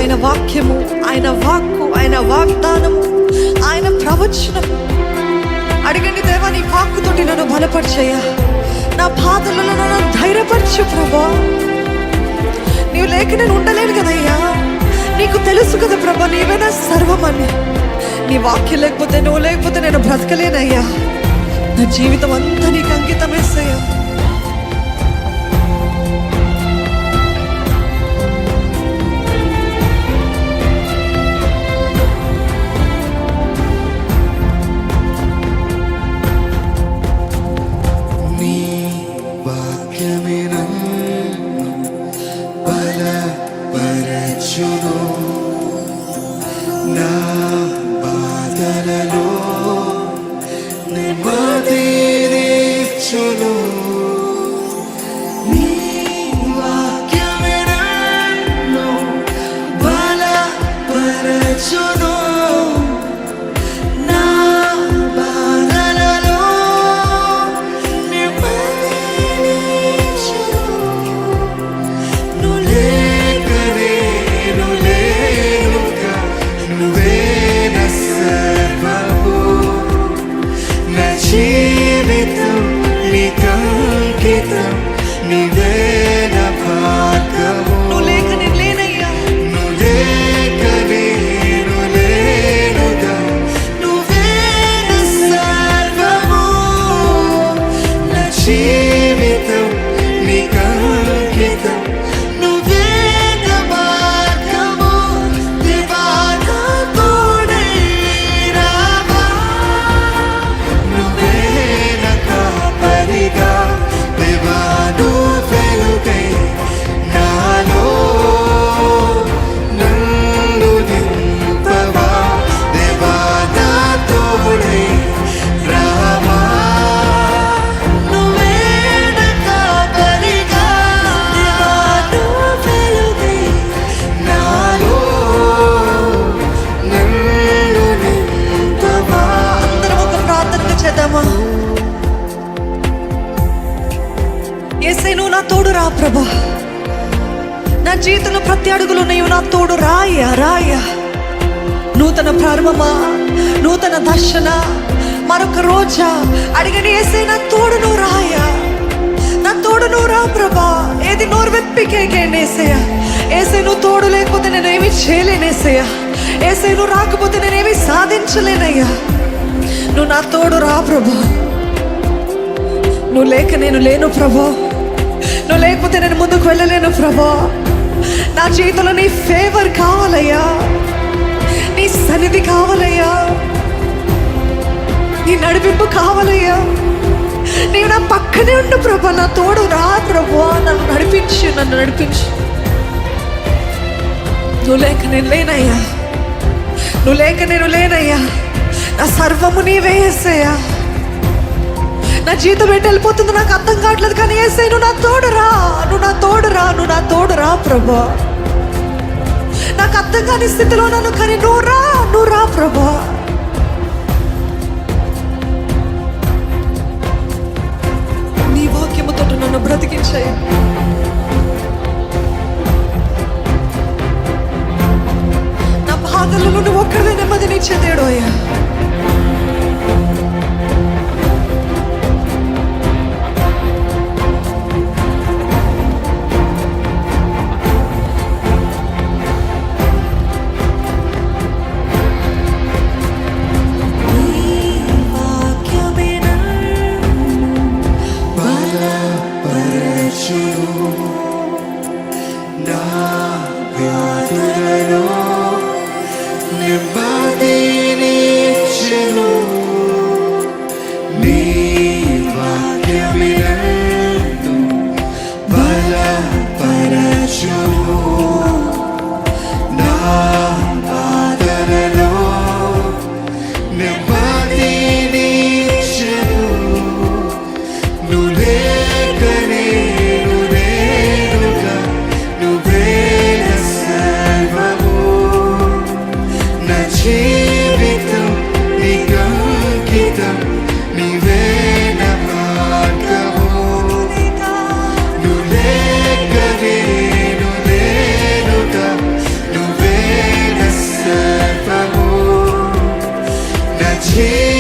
ఆయన వాక్యము, ఆయన వాక్కు, ఆయన వాగ్దానము, ఆయన ప్రవచనము. అడగండి, దేవా నీ వాక్కుతోటి నన్ను బలపరిచయ్యా, నా బాధలలో నన్ను ధైర్యపరచు ప్రభా. నీవు లేక నేను ఉండలేను కదయ్యా. నీకు తెలుసు కదా ప్రభా, నీవేనా సర్వమని. నీ వాక్యం లేకపోతే, నువ్వు లేకపోతే నేను బ్రతకలేనయ్యా. నా జీవితం అంతా నీకు అంకితం వేసయ్యా. నా బాధలలో నెమ్మదినిచ్చును. నీ వాక్యమే నన్ను బలపరచును. నా బాధలలో నెమ్మదినిచ్చును. నువ్వు లేక నేను లేనుగా, నువ్వే నా సర్వము. నా జీవితం నీకంకితం, నీవే నా భాగ్యము. నువ్వు లేక నేను లేనయ్యా. నువ్వు లేక నేను లేనుగా, నువ్వే నా సర్వము. నా జీవితం నీకంకితం, నువ్వే నా భాగ్యము. దేవా నా తోడై రావా, నువ్వే నా కాపరిగా. దేవా నువ్వు వెలుగై నాలో నన్ను నింపవా. దేవా నా తోడై రావా, నువ్వే నా కాపరిగా. దేవా నువ్వు వెలుగై నాలో నన్ను నింపవా. అందరం ఒక ప్రార్థన చేద్దామా? యేసయ్య, నువ్వు నా తోడు రా ప్రభా. నా జీవితంలో ప్రతి అడుగులో నీవు నా తోడు రాయ్యా, రాయ్యా. నూతన ప్రారంభమా, నూతన దర్శన, మరొక రోజా అడిగని యేసయ్య, నా తోడు నువ్వు రాయ్యా, నా తోడు నువ్వు రా ప్రభా. ఏది నోరు వెప్పికేయండి యేసయ్య. యేసయ్య, నువ్వు తోడు లేకపోతే నేనేమి చేయలేనేసయ్య. యేసయ్య, నువ్వు రాకపోతే నేనేమి సాధించలేనయ్యా. నువ్వు నా తోడు రా ప్రభా. నువ్వు లేక నేను లేను ప్రభా. నువ్వు లేకపోతే నేను ముందుకు వెళ్ళలేను ప్రభా. నా జీవితంలో నీ ఫేవర్ కావాలయ్యా, నీ సన్నిధి కావాలయ్యా, నీ నడిపింపు కావాలయ్యా. నీవు నా పక్కనే ఉండు ప్రభా. నా తోడు రా ప్రభా. నన్ను నడిపించు, నన్ను నడిపించు. నువ్వు లేక నేను లేనయ్యా. నువ్వు లేక నేను లేనయ్యా. నా సర్వము నీవే యేసయ్యా. నా జీవితం ఏంటి వెళ్ళిపోతుందో నాకు అర్థం కావట్లేదు, కానీ యేసయ్య, నువ్వు నా తోడు రా, నువ్వు నా తోడు రా, నువ్వు నా తోడు రా ప్రభా. నాకు అర్థం కాని స్థితిలో నన్ను, కానీ నువ్వు రా ప్రభా. నీ వాక్యముతో నన్ను బ్రతికించాయి. నా బాధలలో నువ్వు ఒక్కడే నెమ్మదినిచ్చే దేవుడు అయ్యా. నా వ్యాధులలో నెమ్మదినిచ్చును. నీ వాక్యమే నన్ను బలపరచును. నా బాధలలో నెమ్మదినిచ్చును. నువ్వు లేక నేను లేనుగా, నువ్వే నా సర్వము. నా జీవితం నీకంకితం, నీవే నా భాగ్యము. నువ్వు లేక నేను లేనుగా, నువ్వే జీవితం